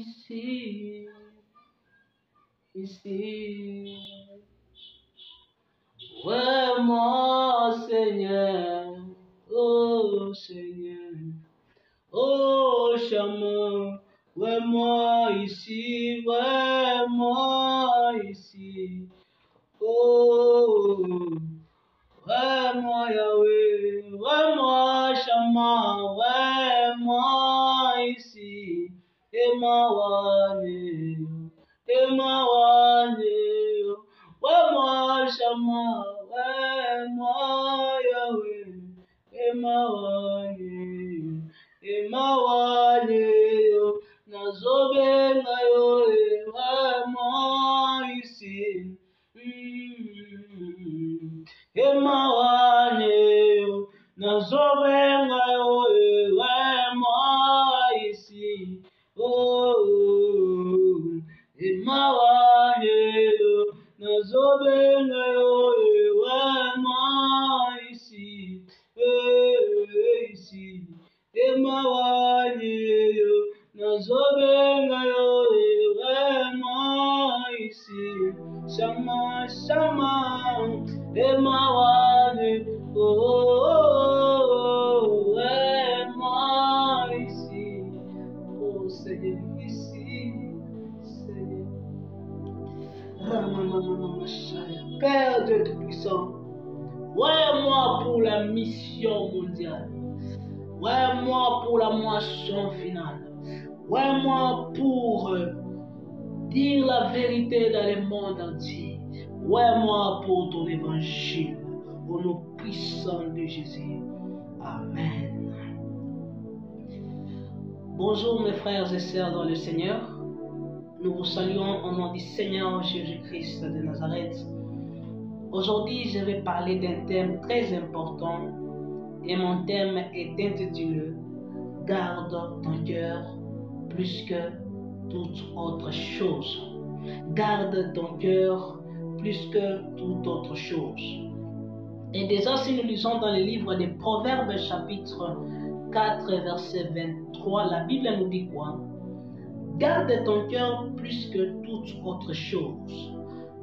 ici, ici. Ouais, moi, Seigneur, oh Seigneur, oh chemin, ouais, moi ici, ouais, moi ici, oh, ouais, moi Yahweh, ouais, moi chemin, ouais, moi ici, et ma wane, ouais, moi chemin, ouais, moi Yahweh, et ma wane, nazobenga yo, ouais, moi ici. Emawane, nazobenga yo, moi ici. Oh, emawane, nazobenga yo, moi ici. Ici. Emawane, nazobenga yo, moi ici. Shama, shama, emawane, oh, moi ici, oh Seigneur, ici, Seigneur. Père Dieu Tout-Puissant, ouais, moi pour la mission mondiale, ouais, moi pour la moisson finale, ouais, moi pour dire la vérité dans le monde entier. Ouais, moi pour ton évangile, au nom puissant de Jésus. Amen. Bonjour mes frères et sœurs dans le Seigneur. Nous vous saluons au nom du Seigneur Jésus-Christ de Nazareth. Aujourd'hui, je vais parler d'un thème très important et mon thème est intitulé « Garde ton cœur plus que toute autre chose ». Garde ton cœur plus que toute autre chose. Et déjà, si nous lisons dans le livre des Proverbes, chapitre 4, verset 23, la Bible nous dit quoi? Garde ton cœur plus que toute autre chose,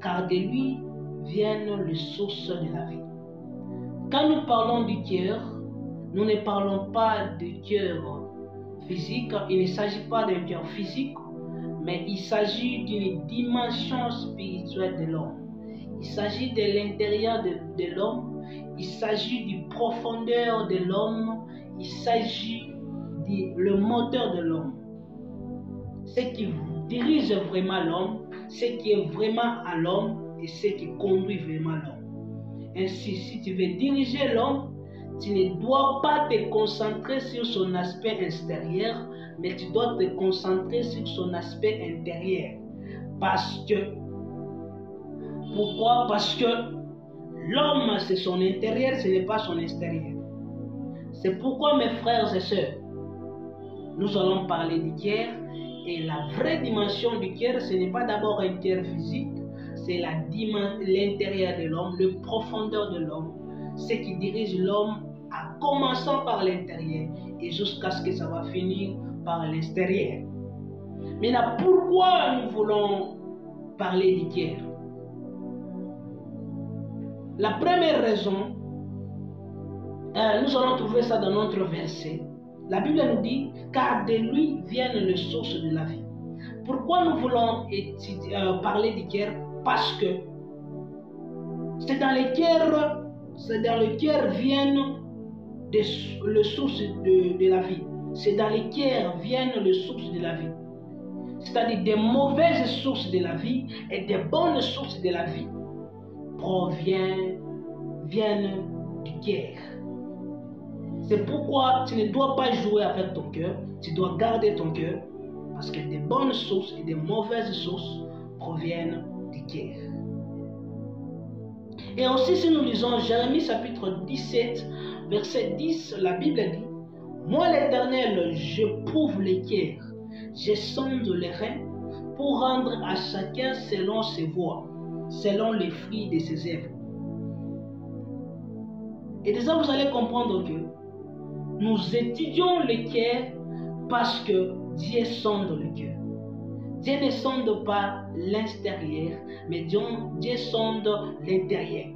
car de lui viennent les sources de la vie. Quand nous parlons du cœur, nous ne parlons pas du cœur physique. Il ne s'agit pas d'un cœur physique, mais il s'agit d'une dimension spirituelle de l'homme. Il s'agit de l'intérieur de l'homme, il s'agit du profondeur de l'homme, il s'agit du moteur de l'homme. Ce qui dirige vraiment l'homme, ce qui est vraiment à l'homme et ce qui conduit vraiment l'homme. Ainsi, si tu veux diriger l'homme, tu ne dois pas te concentrer sur son aspect extérieur, mais tu dois te concentrer sur son aspect intérieur. Parce que, pourquoi? Parce que l'homme, c'est son intérieur, ce n'est pas son extérieur. C'est pourquoi, mes frères et sœurs, nous allons parler du cœur. Et la vraie dimension du cœur, ce n'est pas d'abord un cœur physique, c'est l'intérieur de l'homme, le profondeur de l'homme, ce qui dirige l'homme en commençant par l'intérieur et jusqu'à ce que ça va finir par l'extérieur. Maintenant, pourquoi nous voulons parler du cœur? La première raison, nous allons trouver ça dans notre verset. La Bible nous dit, car de lui viennent les sources de la vie. Pourquoi nous voulons parler du cœur? Parce que c'est dans le cœur viennent les sources de la vie. C'est dans le cœur viennent les sources de la vie. C'est-à-dire des mauvaises sources de la vie et des bonnes sources de la vie viennent du cœur. C'est pourquoi tu ne dois pas jouer avec ton cœur, tu dois garder ton cœur, parce que des bonnes sources et des mauvaises sources proviennent du cœur. Et aussi, si nous lisons Jérémie chapitre 17, verset 10, la Bible dit, « Moi l'Éternel, je prouve les cœurs, je sonde les reins, pour rendre à chacun selon ses voies, selon les fruits de ses œuvres. » Et déjà, vous allez comprendre que nous étudions le cœur parce que Dieu sonde le cœur. Dieu ne sonde pas l'extérieur, mais Dieu sonde l'intérieur.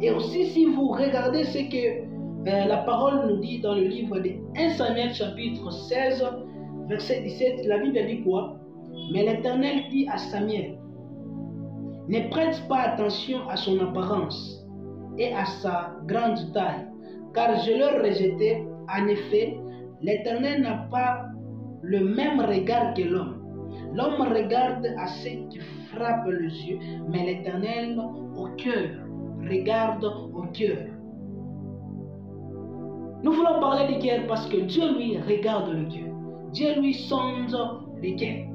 Et aussi, si vous regardez ce que la parole nous dit dans le livre de 1 Samuel chapitre 16, verset 17, la Bible dit quoi? Mais l'Éternel dit à Samuel, ne prête pas attention à son apparence et à sa grande taille, car je l'ai rejeté. En effet, l'Éternel n'a pas le même regard que l'homme. L'homme regarde à ce qui frappe les yeux, mais l'Éternel au cœur, regarde au cœur. Nous voulons parler du cœur parce que Dieu lui regarde le cœur. Dieu lui sonde le cœur.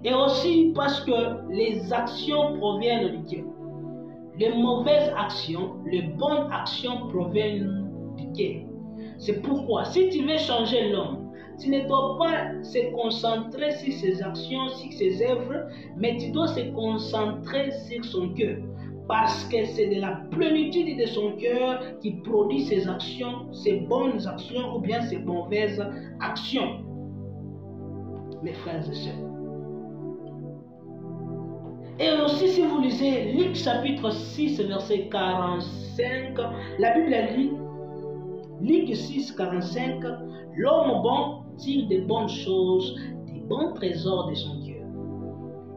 Et aussi parce que les actions proviennent du cœur. Les mauvaises actions, les bonnes actions proviennent du cœur. C'est pourquoi, si tu veux changer l'homme, tu ne dois pas se concentrer sur ses actions, sur ses œuvres, mais tu dois se concentrer sur son cœur. Parce que c'est de la plénitude de son cœur qui produit ses actions, ses bonnes actions ou bien ses mauvaises actions. Mes frères et sœurs. Et aussi, si vous lisez Luc chapitre 6, verset 45, la Bible dit, Luc 6, 45, l'homme bon tire des bonnes choses, des bons trésors de son cœur.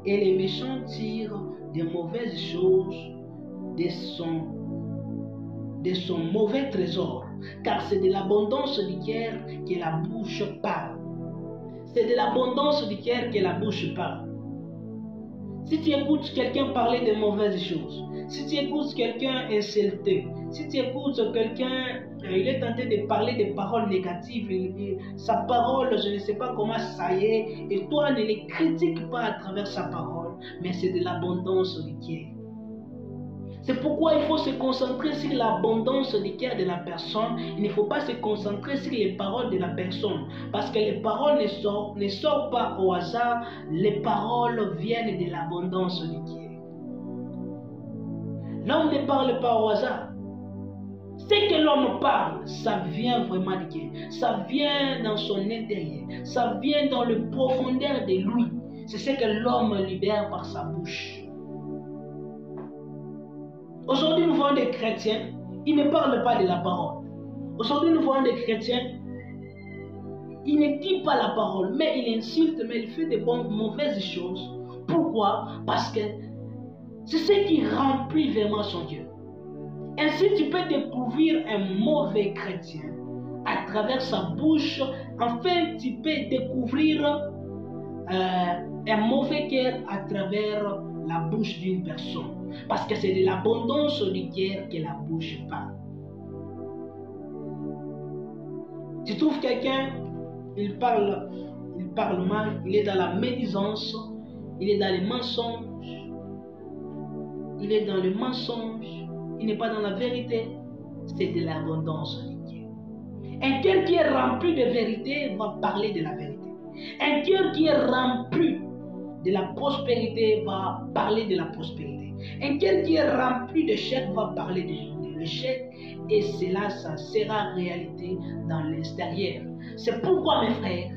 Et les méchants tirent des mauvaises choses de son mauvais trésor. Car c'est de l'abondance du cœur que la bouche parle. C'est de l'abondance du cœur que la bouche parle. Si tu écoutes quelqu'un parler de mauvaises choses, si tu écoutes quelqu'un insulter, si tu écoutes quelqu'un, il est tenté de parler des paroles négatives, sa parole, je ne sais pas comment ça y est, et toi ne les critiques pas à travers sa parole, mais c'est de l'abondance du cœur. C'est pourquoi il faut se concentrer sur l'abondance du cœur de la personne. Il ne faut pas se concentrer sur les paroles de la personne. Parce que les paroles ne sortent pas au hasard. Les paroles viennent de l'abondance du cœur. L'homme ne parle pas au hasard. Ce que l'homme parle, ça vient vraiment du cœur. Ça vient dans son intérieur. Ça vient dans le profondeur de lui. C'est ce que l'homme libère par sa bouche. Aujourd'hui, nous voyons des chrétiens, ils ne parlent pas de la parole. Aujourd'hui, nous voyons des chrétiens, ils ne disent pas la parole, mais ils insultent, mais ils font des mauvaises choses. Pourquoi? Parce que c'est ce qui remplit vraiment son cœur. Ainsi, tu peux découvrir un mauvais chrétien à travers sa bouche. Enfin, tu peux découvrir un mauvais cœur à travers la bouche d'une personne. Parce que c'est de l'abondance du cœur que la bouche parle. Tu trouves quelqu'un, il parle mal, il est dans la médisance, il est dans les mensonges, il est dans le mensonge, il n'est pas dans la vérité. C'est de l'abondance du cœur. Un cœur qui est rempli de vérité va parler de la vérité. Un cœur qui est rempli de la prospérité va parler de la prospérité. Un cœur qui est rempli d'échecs va parler de l'échec, et cela, ça sera réalité dans l'extérieur. C'est pourquoi, mes frères,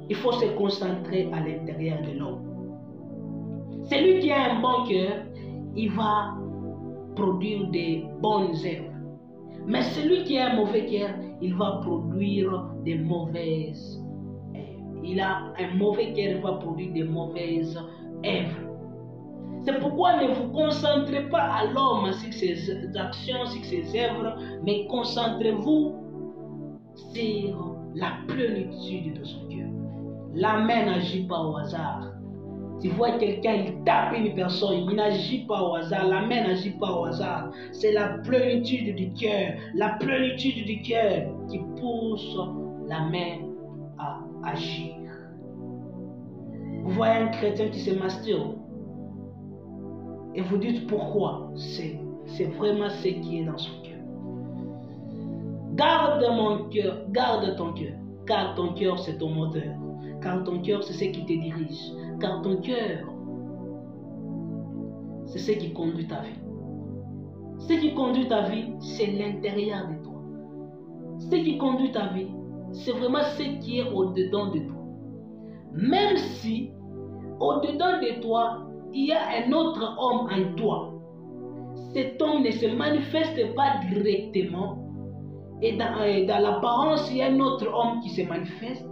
il faut se concentrer à l'intérieur de l'homme. Celui qui a un bon cœur, il va produire des bonnes œuvres. Mais celui qui a un mauvais cœur, il va produire des mauvaises œuvres. Il a un mauvais cœur, il va produire des mauvaises œuvres. C'est pourquoi ne vous concentrez pas à l'homme sur ses actions, sur ses œuvres, mais concentrez-vous sur la plénitude de son cœur. La main n'agit pas au hasard. Tu vois quelqu'un, il tape une personne, il n'agit pas au hasard. La main n'agit pas au hasard. C'est la plénitude du cœur, la plénitude du cœur qui pousse la main à agir. Vous voyez un chrétien qui se masturbe et vous dites pourquoi. C'est vraiment ce qui est dans son cœur. Garde mon cœur, garde ton cœur, car ton cœur c'est ton moteur, car ton cœur c'est ce qui te dirige, car ton cœur c'est ce qui conduit ta vie. Ce qui conduit ta vie, c'est l'intérieur de toi. Ce qui conduit ta vie, c'est vraiment ce qui est au-dedans de toi. même si au-dedans de toi, il y a un autre homme en toi, cet homme ne se manifeste pas directement, et dans l'apparence, il y a un autre homme qui se manifeste.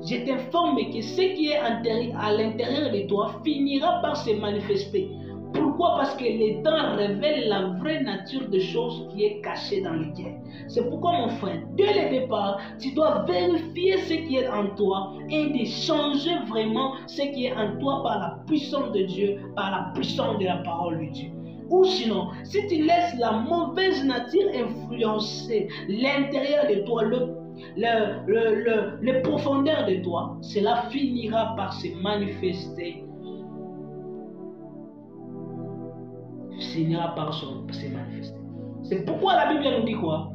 Je t'informe que ce qui est à l'intérieur de toi finira par se manifester. Pourquoi? Parce que le temps révèle la vraie nature des choses qui est cachée dans le cœur. C'est pourquoi, mon frère, dès le départ, tu dois vérifier ce qui est en toi et de changer vraiment ce qui est en toi par la puissance de Dieu, par la puissance de la parole de Dieu. Ou sinon, si tu laisses la mauvaise nature influencer l'intérieur de toi, les profondeurs de toi, cela finira par se manifester. Finira par se manifester. C'est pourquoi la Bible nous dit quoi?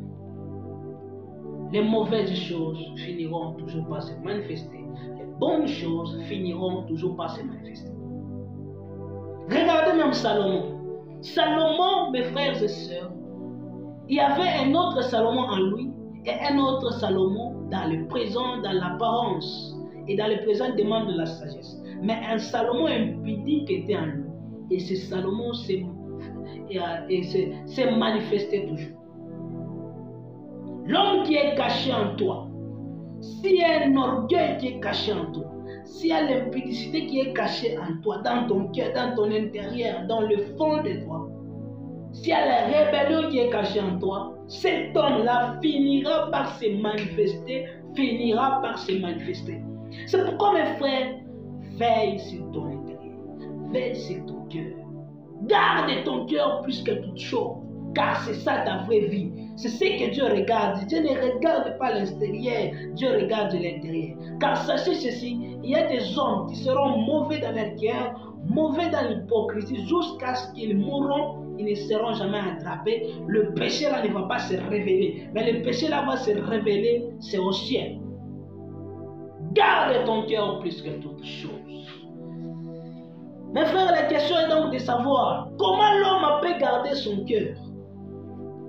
Les mauvaises choses finiront toujours par se manifester. Les bonnes choses finiront toujours par se manifester. Regardez même Salomon. Salomon, mes frères et sœurs, il y avait un autre Salomon en lui et un autre Salomon dans le présent, dans l'apparence et dans le présent demande de la sagesse. Mais un Salomon impudique était en lui et ce Salomon s'est manifesté toujours. L'homme qui est caché en toi, s'il y a un orgueil qui est caché en toi, s'il y a l'impudicité qui est cachée en toi, dans ton cœur, dans ton intérieur, dans le fond de toi, s'il y a la rébellion qui est cachée en toi, cet homme-là finira par se manifester, C'est pourquoi, mes frères, veille sur ton intérieur, veille sur ton cœur. Garde ton cœur plus que toute chose, car c'est ça ta vraie vie. C'est ce que Dieu regarde. Dieu ne regarde pas l'extérieur, Dieu regarde l'intérieur. Car sachez ceci, il y a des hommes qui seront mauvais dans leur cœur, mauvais dans l'hypocrisie, jusqu'à ce qu'ils mourront, ils ne seront jamais attrapés. Le péché là ne va pas se révéler, mais le péché là va se révéler, c'est au ciel. Garde ton cœur plus que toute chose. Mes frères, la question est donc de savoir comment l'homme peut garder son cœur.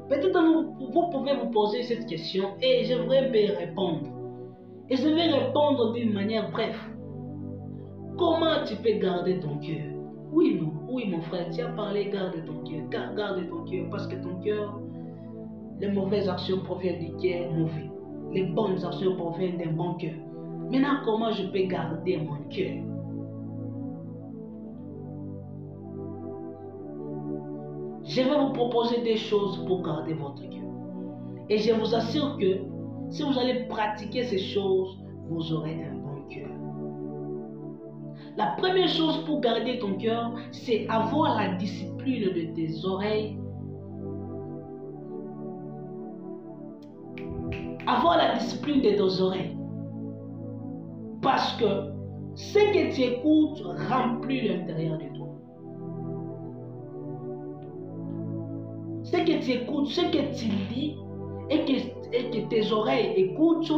Peut-être vous pouvez vous poser cette question et je vais y répondre. Et je vais répondre d'une manière brève. Comment tu peux garder ton cœur? Oui, mon frère, tu as parlé, garde ton cœur. Garde ton cœur parce que ton cœur, les mauvaises actions proviennent du cœur mauvais. Les bonnes actions proviennent d'un bon cœur. Maintenant, comment je peux garder mon cœur? Je vais vous proposer des choses pour garder votre cœur. Et je vous assure que si vous allez pratiquer ces choses, vous aurez un bon cœur. La première chose pour garder ton cœur, c'est avoir la discipline de tes oreilles. Avoir la discipline de tes oreilles. Parce que ce que tu écoutes remplit l'intérieur de toi. Ce que tu écoutes, ce que tu lis et que tes oreilles écoutent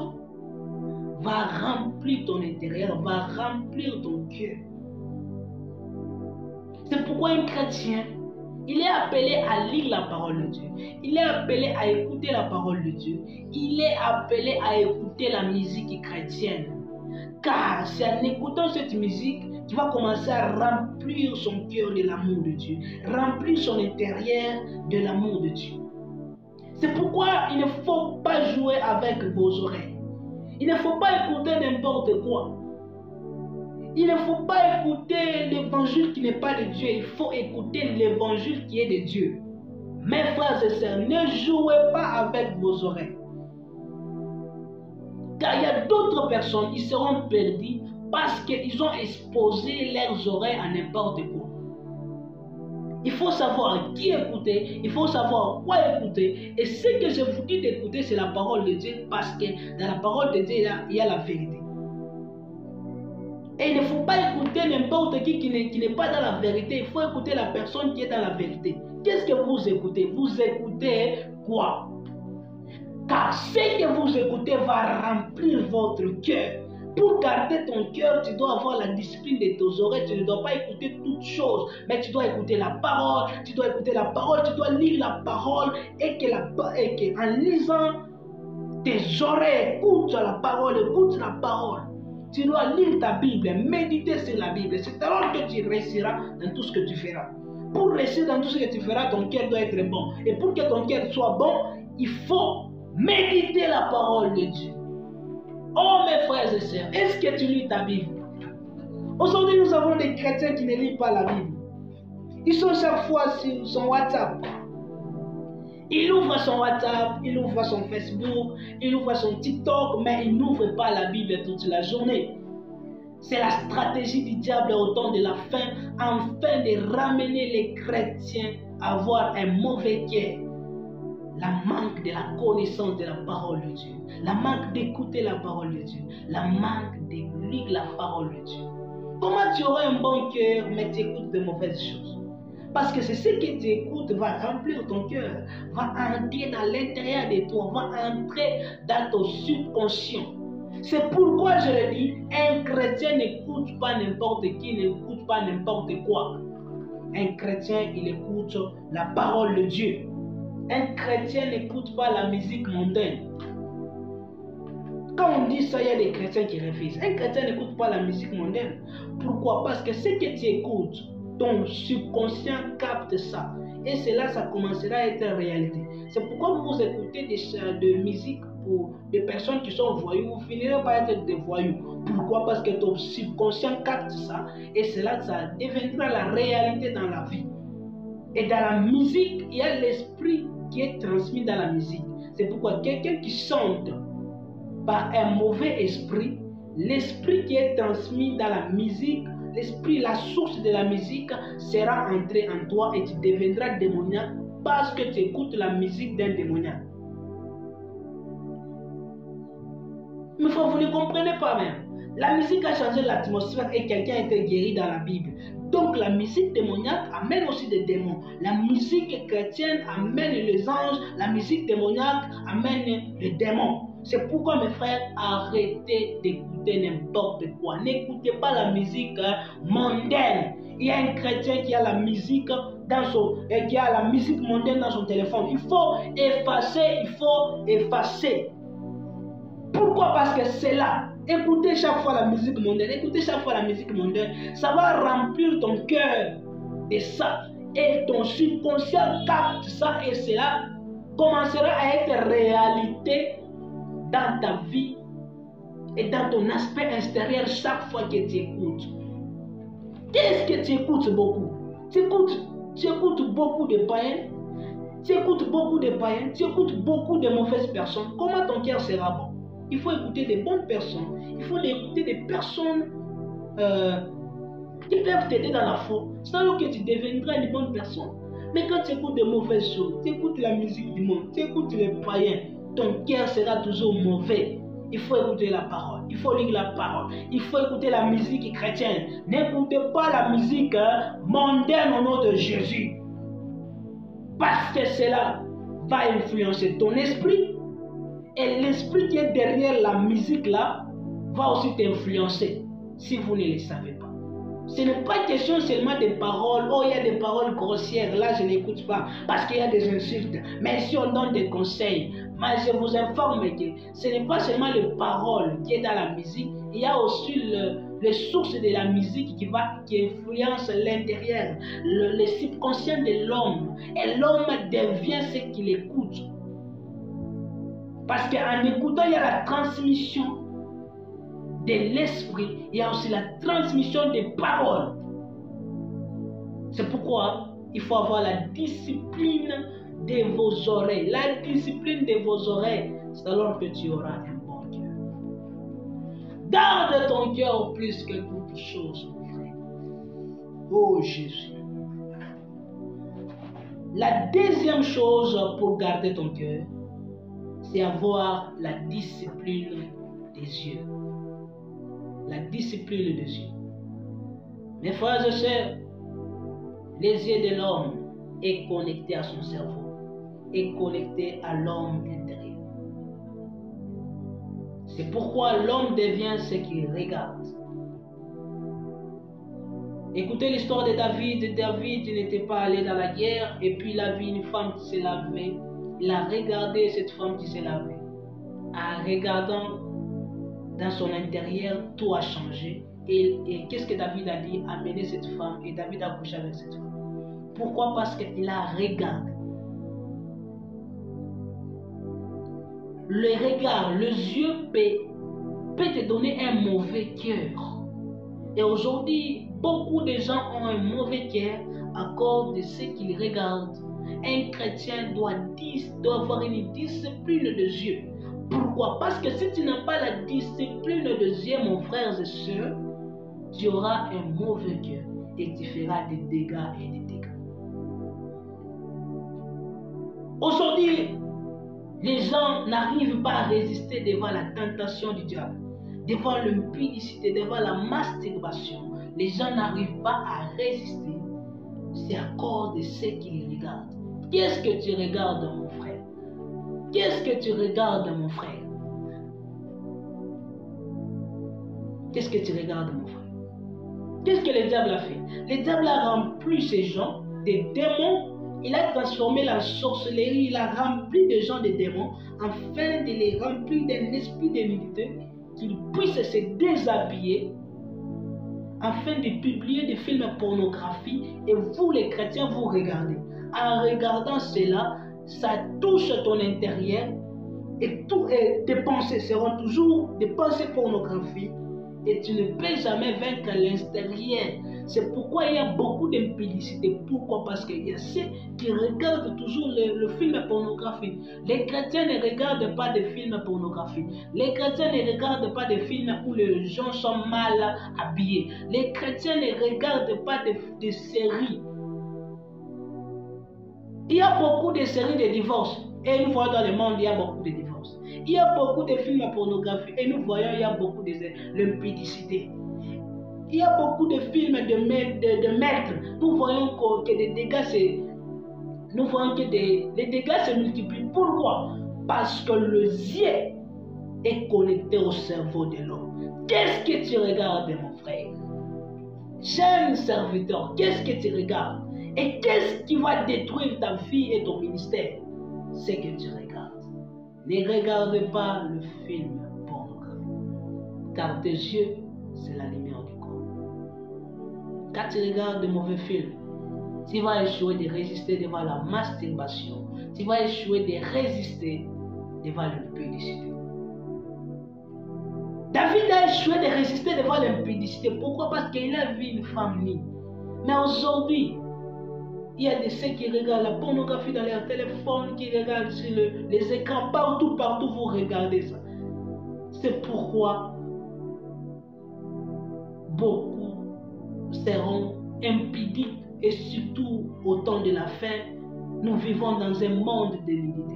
va remplir ton intérieur, va remplir ton cœur. C'est pourquoi un chrétien, il est appelé à lire la parole de Dieu. Il est appelé à écouter la parole de Dieu. Il est appelé à écouter la musique chrétienne. Car c'est en écoutant cette musique qu'il va commencer à remplir son cœur de l'amour de Dieu, remplir son intérieur de l'amour de Dieu. C'est pourquoi il ne faut pas jouer avec vos oreilles. Il ne faut pas écouter n'importe quoi. Il ne faut pas écouter l'évangile qui n'est pas de Dieu. Il faut écouter l'évangile qui est de Dieu. Mes frères et sœurs, ne jouez pas avec vos oreilles. Car il y a d'autres personnes qui seront perdues parce qu'ils ont exposé leurs oreilles à n'importe quoi. Il faut savoir qui écouter, il faut savoir quoi écouter. Et ce que je vous dis d'écouter, c'est la parole de Dieu, parce que dans la parole de Dieu, il y a la vérité. Et il ne faut pas écouter n'importe qui n'est pas dans la vérité. Il faut écouter la personne qui est dans la vérité. Qu'est-ce que vous écoutez? Vous écoutez quoi? Car ce que vous écoutez va remplir votre cœur. Pour garder ton cœur, tu dois avoir la discipline de tes oreilles. Tu ne dois pas écouter toutes choses, mais tu dois écouter la parole. Tu dois écouter la parole, tu dois lire la parole. Et que en lisant, tes oreilles écoutent la parole, écoute la parole. Tu dois lire ta Bible, méditer sur la Bible. C'est alors que tu réussiras dans tout ce que tu feras. Pour réussir dans tout ce que tu feras, ton cœur doit être bon. Et pour que ton cœur soit bon, il faut méditer la parole de Dieu. Oh mes frères et sœurs, est-ce que tu lis ta Bible? Aujourd'hui, nous avons des chrétiens qui ne lisent pas la Bible. Ils sont chaque fois sur son WhatsApp. Il ouvre son WhatsApp, il ouvre son Facebook, il ouvre son TikTok, mais il n'ouvre pas la Bible toute la journée. C'est la stratégie du diable au temps de la fin, afin de ramener les chrétiens à avoir un mauvais cœur. La manque de la connaissance de la parole de Dieu, la manque d'écouter la parole de Dieu, la manque de lire la parole de Dieu. Comment tu auras un bon cœur, mais tu écoutes de mauvaises choses? Parce que c'est ce que tu écoutes va remplir ton cœur, va entrer dans l'intérieur de toi, va entrer dans ton subconscient. C'est pourquoi je le dis, un chrétien n'écoute pas n'importe qui, n'écoute pas n'importe quoi. Un chrétien, il écoute la parole de Dieu. Un chrétien n'écoute pas la musique mondaine. Quand on dit ça, il y a des chrétiens qui refusent. Un chrétien n'écoute pas la musique mondaine. Pourquoi? Parce que ce que tu écoutes, ton subconscient capte ça. Et cela, ça commencera à être réalité. C'est pourquoi vous écoutez de musique pour des personnes qui sont voyous, vous finirez par être des voyous. Pourquoi? Parce que ton subconscient capte ça. Et cela, ça deviendra la réalité dans la vie. Et dans la musique, il y a l'esprit qui est transmis dans la musique. C'est pourquoi quelqu'un qui chante par un mauvais esprit, l'esprit qui est transmis dans la musique, l'esprit, la source de la musique sera entré en toi et tu deviendras démoniaque parce que tu écoutes la musique d'un démoniaque. Mais vous ne comprenez pas même. La musique a changé l'atmosphère et quelqu'un a été guéri dans la Bible. Donc la musique démoniaque amène aussi des démons. La musique chrétienne amène les anges. La musique démoniaque amène les démons. C'est pourquoi mes frères, arrêtez d'écouter n'importe quoi. N'écoutez pas la musique mondaine. Il y a un chrétien qui a la musique mondaine dans son téléphone. Il faut effacer. Pourquoi? Parce que c'est là. Écoutez chaque fois la musique mondaine. Ça va remplir ton cœur de ça. Et ton subconscient capte ça. Et cela commencera à être réalité dans ta vie et dans ton aspect extérieur chaque fois que tu écoutes. Qu'est-ce que tu écoutes beaucoup? Tu écoutes beaucoup de païens. Tu écoutes beaucoup de mauvaises personnes. Comment ton cœur sera bon? Il faut écouter des bonnes personnes. Il faut écouter des personnes qui peuvent t'aider dans la foi. C'est alors que tu deviendras une bonne personne. Mais quand tu écoutes de mauvaises choses, tu écoutes la musique du monde, tu écoutes les païens, ton cœur sera toujours mauvais. Il faut écouter la parole. Il faut lire la parole. Il faut écouter la musique chrétienne. N'écoutez pas la musique mondaine au nom de Jésus. Parce que cela va influencer ton esprit. Et l'esprit qui est derrière la musique là va aussi t'influencer si vous ne le savez pas. Ce n'est pas question seulement des paroles. Oh, il y a des paroles grossières. Là, je n'écoute pas parce qu'il y a des insultes. Mais si on donne des conseils, mais je vous informe que ce n'est pas seulement les paroles qui est dans la musique. Il y a aussi les sources de la musique qui influence l'intérieur, le subconscient de l'homme. Et l'homme devient ce qu'il écoute. Parce qu'en écoutant, il y a la transmission de l'esprit, il y a aussi la transmission des paroles. C'est pourquoi il faut avoir la discipline de vos oreilles. La discipline de vos oreilles, c'est alors que tu auras un bon cœur. Garde ton cœur plus que toute chose, mon frère. Oh Jésus. La deuxième chose pour garder ton cœur, c'est avoir la discipline des yeux. La discipline des yeux. Mes frères et sœurs, les yeux de l'homme est connecté à son cerveau, est connecté à l'homme intérieur. C'est pourquoi l'homme devient ce qu'il regarde. Écoutez l'histoire de David. David n'était pas allé dans la guerre et puis il a vu une femme qui s'est lavée. Il a regardé cette femme qui s'est lavée. En regardant dans son intérieur, tout a changé. Et qu'est-ce que David a dit? Amener cette femme, et David a couché avec cette femme. Pourquoi? Parce qu'il a regardé. Le regard, les yeux peut te donner un mauvais cœur. Et aujourd'hui, beaucoup de gens ont un mauvais cœur à cause de ce qu'ils regardent. Un chrétien doit avoir une discipline des yeux. Pourquoi? Parce que si tu n'as pas la discipline des yeux, mon frère et soeur, tu auras un mauvais cœur et tu feras des dégâts et des dégâts. Aujourd'hui, les gens n'arrivent pas à résister devant la tentation du diable, devant l'impudicité, devant la masturbation. Les gens n'arrivent pas à résister. C'est à cause de ce qu'ils regardent. Qu'est-ce que tu regardes, mon frère? Qu'est-ce que tu regardes, mon frère? Qu'est-ce que tu regardes, mon frère? Qu'est-ce que le diable a fait? Le diable a rempli ces gens des démons. Il a transformé la sorcellerie, il a rempli des gens de démons, afin de les remplir d'un esprit d'humilité, qu'ils puissent se déshabiller, afin de publier des films pornographiques. Et vous, les chrétiens, vous regardez. En regardant cela, ça touche ton intérieur, et tes pensées seront toujours des pensées pornographiques. Et tu ne peux jamais vaincre l'extérieur. C'est pourquoi il y a beaucoup d'impudicité. Pourquoi? Parce qu'il y a ceux qui regardent toujours le film pornographique. Les chrétiens ne regardent pas de films pornographiques. Les chrétiens ne regardent pas de films où les gens sont mal habillés. Les chrétiens ne regardent pas de séries. Il y a beaucoup de séries de divorce. Et une fois dans le monde, il y a beaucoup de divorces. Il y a beaucoup de films pornographiques. Et nous voyons, il y a beaucoup de l'impudicité. Il y a beaucoup de films de maîtres. Nous voyons que les dégâts se multiplient. Pourquoi? Parce que le yeux est connecté au cerveau de l'homme. Qu'est-ce que tu regardes, mon frère? Jeune serviteur, qu'est-ce que tu regardes? Et qu'est-ce qui va détruire ta vie et ton ministère? C'est que tu regardes. Ne regarde pas le film pornographique, car tes yeux, c'est la lumière du corps. Quand tu regardes de mauvais films, tu vas échouer de résister devant la masturbation. Tu vas échouer de résister devant l'impudicité. David a échoué de résister devant l'impudicité. Pourquoi? Parce qu'il a vu une femme nue. Mais aujourd'hui, il y a de ceux qui regardent la pornographie dans leur téléphone, qui regardent sur les écrans, partout vous regardez ça. C'est pourquoi beaucoup seront impudiques, et surtout au temps de la fin, nous vivons dans un monde d'humilité.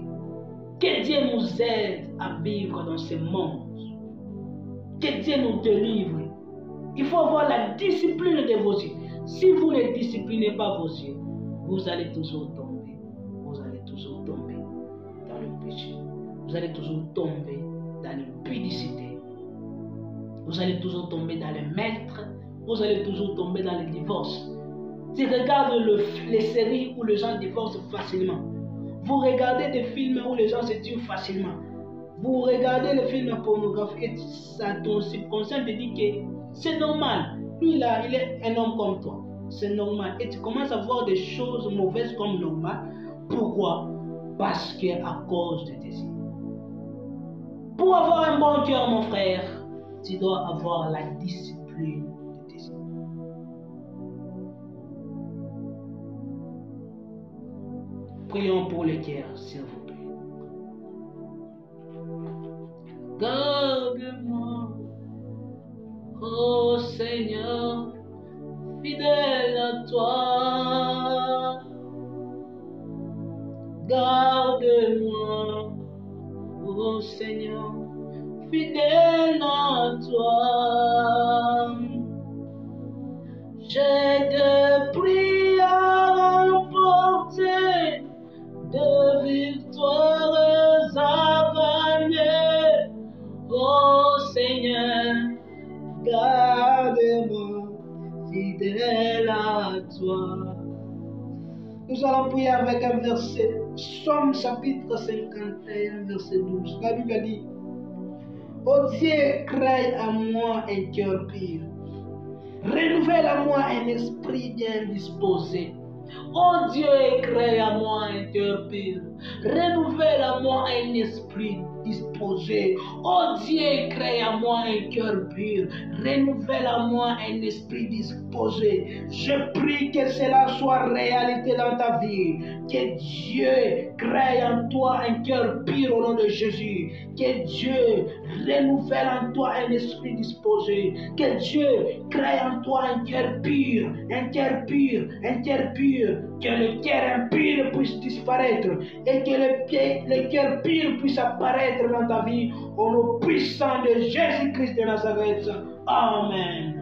Que Dieu nous aide à vivre dans ce monde. Que Dieu nous délivre. Il faut avoir la discipline de vos yeux. Si vous ne disciplinez pas vos yeux, vous allez toujours tomber. Vous allez toujours tomber dans le péché. Vous allez toujours tomber dans l'impudicité. Vous allez toujours tomber dans le meurtre. Vous allez toujours tomber dans le divorce. Tu regardes les séries où les gens divorcent facilement. Vous regardez des films où les gens se tuent facilement. Vous regardez les films pornographiques et ton subconscient te dit que c'est normal. Lui là, il est un homme comme toi. C'est normal. Et tu commences à voir des choses mauvaises comme normales. Pourquoi? Parce qu'à cause de tes yeux. Pour avoir un bon cœur, mon frère, tu dois avoir la discipline de tes yeux. Prions pour le cœur, s'il vous plaît. Garde-moi, ô Seigneur, fidèle à toi. Garde-moi, ô Seigneur, fidèle à toi. J'ai des prix à remporter, de victoires à gagner. Oh Seigneur, garde-moi fidèle à toi. Nous allons prier avec un verset, Psaume chapitre 51, verset 12. La Bible dit: Oh Dieu, crée en moi un cœur pur. Renouvelle en moi un esprit bien disposé. Oh Dieu, crée en moi un cœur pur. Renouvelle en moi un esprit disposé. Oh Dieu, crée en moi un cœur pur. Renouvelle en moi un esprit disposé. Je prie que cela soit réalité dans ta vie. Que Dieu crée en toi un cœur pur au nom de Jésus. Que Dieu renouvelle en toi un esprit disposé. Que Dieu crée en toi un cœur pur, un cœur pur, un cœur pur. Que le cœur impur puisse disparaître et que le cœur pur puisse apparaître dans ta vie au nom puissant de Jésus-Christ de Nazareth. Amen.